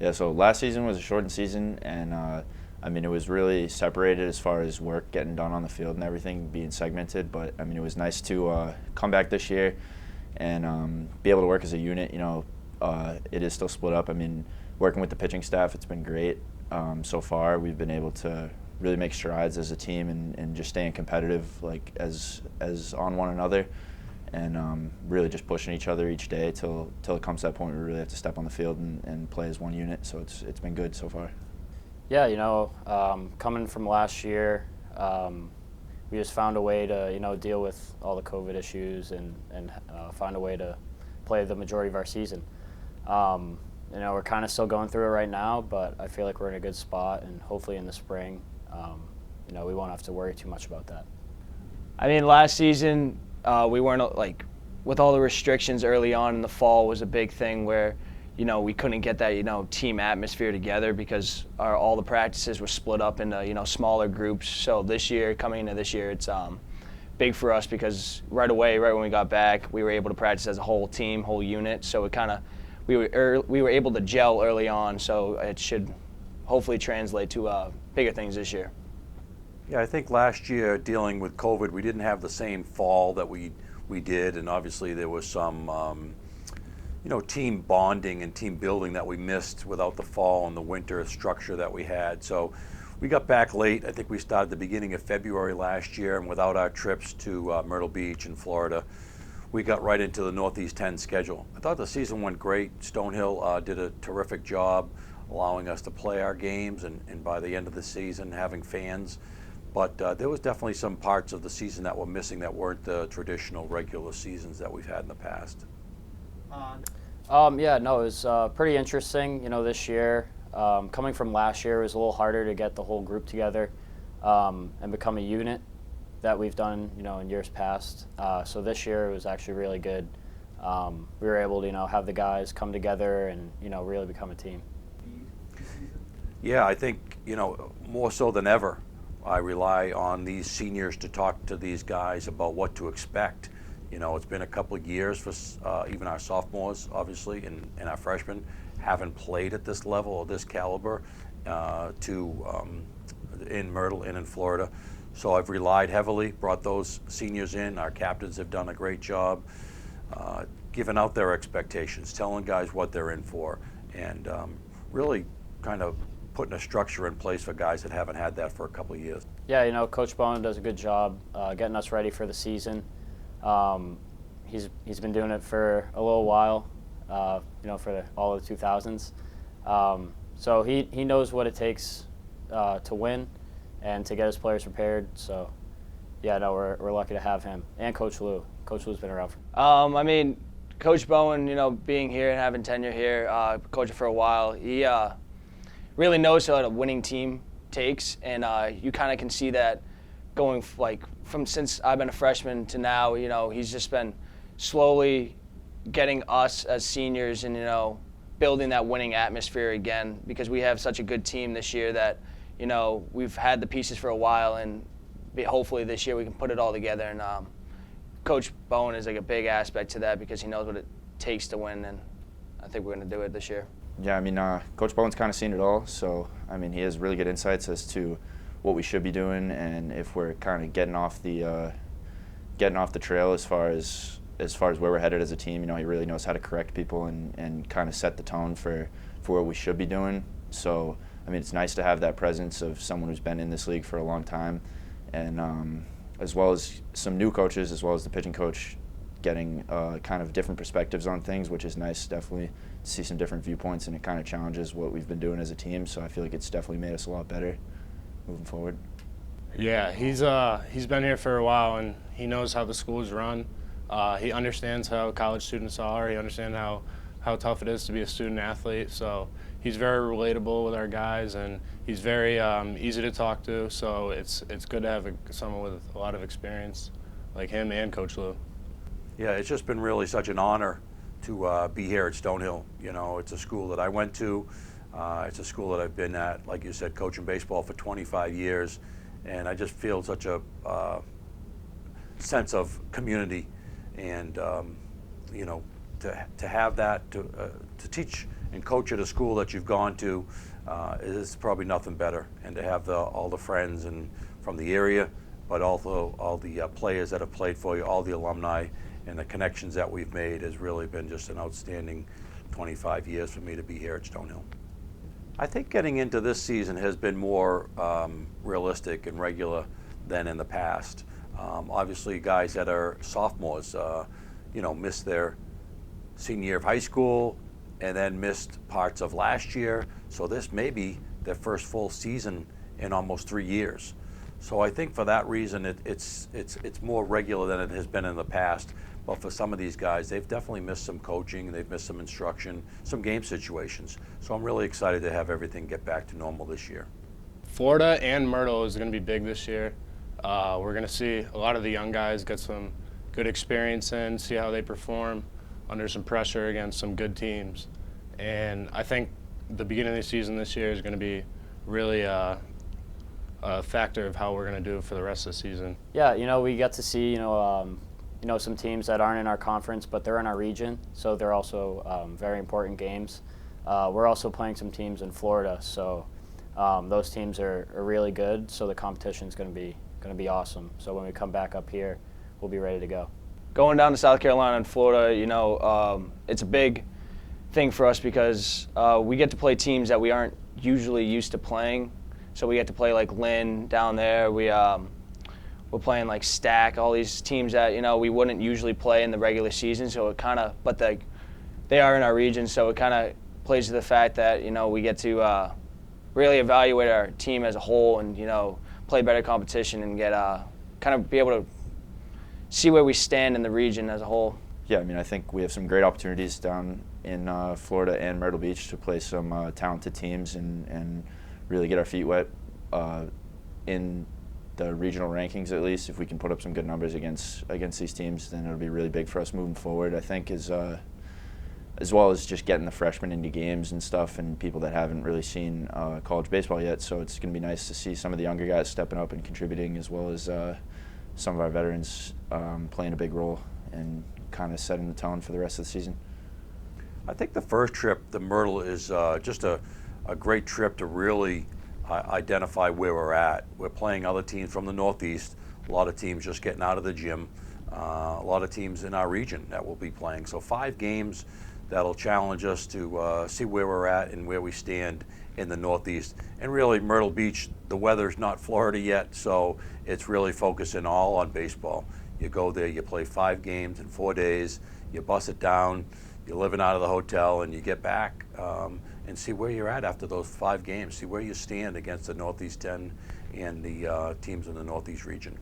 Yeah, so last season was a shortened season, and I mean, it was really separated as far as work getting done on the field and everything being segmented. But I mean, it was nice to come back this year and be able to work as a unit. It is still split up. I mean, working with the pitching staff, it's been great so far. We've been able to really make strides as a team and just staying competitive, like as on one another, and really just pushing each other each day till it comes to that point where we really have to step on the field and play as one unit. So it's been good so far. Yeah, coming from last year, we just found a way to deal with all the COVID issues and find a way to play the majority of our season. We're kind of still going through it right now, but I feel like we're in a good spot, and hopefully in the spring, we won't have to worry too much about that. I mean, last season we weren't with all the restrictions early on in the fall was a big thing where we couldn't get that team atmosphere together because all the practices were split up into smaller groups. So coming into this year, it's big for us because right when we got back, we were able to practice as a whole team, whole unit. So we were able to gel early on. So it should hopefully translate to bigger things this year. Yeah, I think last year dealing with COVID, we didn't have the same fall that we did, and obviously there was some team bonding and team building that we missed without the fall and the winter structure that we had. So we got back late. I think we started the beginning of February last year, and without our trips to Myrtle Beach in Florida, we got right into the Northeast 10 schedule. I thought the season went great. Stonehill did a terrific job allowing us to play our games, and by the end of the season having fans. But there was definitely some parts of the season that were missing that weren't the traditional regular seasons that we've had in the past. It was pretty interesting, this year. Coming from last year, it was a little harder to get the whole group together and become a unit that we've done, in years past. So this year it was actually really good. We were able to, have the guys come together and, really become a team. Yeah, I think, more so than ever, I rely on these seniors to talk to these guys about what to expect. It's been a couple of years for even our sophomores, obviously, and our freshmen haven't played at this level or this caliber in Myrtle and in Florida. So I've relied heavily, brought those seniors in. Our captains have done a great job giving out their expectations, telling guys what they're in for, and really kind of putting a structure in place for guys that haven't had that for a couple of years. Yeah, Coach Boen does a good job getting us ready for the season. He's been doing it for a little while, for all of the 2000s. So he knows what it takes to win and to get his players prepared. So, we're lucky to have him and Coach Lou. Coach Lou's been around. I mean, Coach Boen, being here and having tenure here, coaching for a while, he really knows what a winning team takes, and you kind of can see that going from since I've been a freshman to now. He's just been slowly getting us as seniors and building that winning atmosphere again, because we have such a good team this year that we've had the pieces for a while, and hopefully this year we can put it all together. And Coach Boen is a big aspect to that because he knows what it takes to win, and I think we're going to do it this year. Yeah, I mean, Coach Bowen's kind of seen it all, so I mean, he has really good insights as to what we should be doing, and if we're kind of getting off the trail as far as where we're headed as a team. He really knows how to correct people and kind of set the tone for what we should be doing. So I mean, it's nice to have that presence of someone who's been in this league for a long time, and as well as some new coaches, as well as the pitching coach, getting kind of different perspectives on things, which is nice, definitely, to see some different viewpoints, and it kind of challenges what we've been doing as a team. So I feel like it's definitely made us a lot better moving forward. Yeah, he's been here for a while, and he knows how the school's run. He understands how college students are. He understands how tough it is to be a student athlete. So he's very relatable with our guys, and he's very easy to talk to. So it's good to have someone with a lot of experience like him and Coach Lou. Yeah, it's just been really such an honor to be here at Stonehill. It's a school that I went to. It's a school that I've been at, like you said, coaching baseball for 25 years. And I just feel such a sense of community. And, to have that, to teach and coach at a school that you've gone to is probably nothing better. And to have all the friends and from the area, but also all the players that have played for you, all the alumni, and the connections that we've made has really been just an outstanding 25 years for me to be here at Stonehill. I think getting into this season has been more realistic and regular than in the past. Obviously, guys that are sophomores, missed their senior year of high school and then missed parts of last year. So this may be their first full season in almost 3 years. So I think for that reason, it's more regular than it has been in the past. But for some of these guys, they've definitely missed some coaching, they've missed some instruction, some game situations. So I'm really excited to have everything get back to normal this year. Florida and Myrtle is going to be big this year. We're going to see a lot of the young guys get some good experience in, see how they perform under some pressure against some good teams. And I think the beginning of the season this year is going to be really a factor of how we're going to do for the rest of the season. Yeah, we get to see, some teams that aren't in our conference, but they're in our region, so they're also very important games. We're also playing some teams in Florida, so those teams are really good, so the competition is going to be awesome. So when we come back up here, we'll be ready to go. Going down to South Carolina and Florida, it's a big thing for us because we get to play teams that we aren't usually used to playing. So we get to play like Lynn down there. We're playing like Stack, all these teams that we wouldn't usually play in the regular season. So but they are in our region, so it kind of plays to the fact that we get to really evaluate our team as a whole and play better competition and get kind of be able to see where we stand in the region as a whole. Yeah, I think we have some great opportunities down in Florida and Myrtle Beach to play some talented teams and really get our feet wet in the regional rankings, at least. If we can put up some good numbers against these teams, then it'll be really big for us moving forward. I think as well as just getting the freshmen into games and stuff and people that haven't really seen college baseball yet. So it's going to be nice to see some of the younger guys stepping up and contributing, as well as some of our veterans playing a big role and kind of setting the tone for the rest of the season. I think the first trip, the Myrtle, is just a great trip to really identify where we're at. We're playing other teams from the Northeast, a lot of teams just getting out of the gym, a lot of teams in our region that will be playing. So 5 games that'll challenge us to see where we're at and where we stand in the Northeast. And really, Myrtle Beach, the weather's not Florida yet, so it's really focusing all on baseball. You go there, you play 5 games in 4 days, you bust it down, you're living out of the hotel, and you get back and see where you're at after those 5 games, see where you stand against the Northeast 10 and the teams in the Northeast region.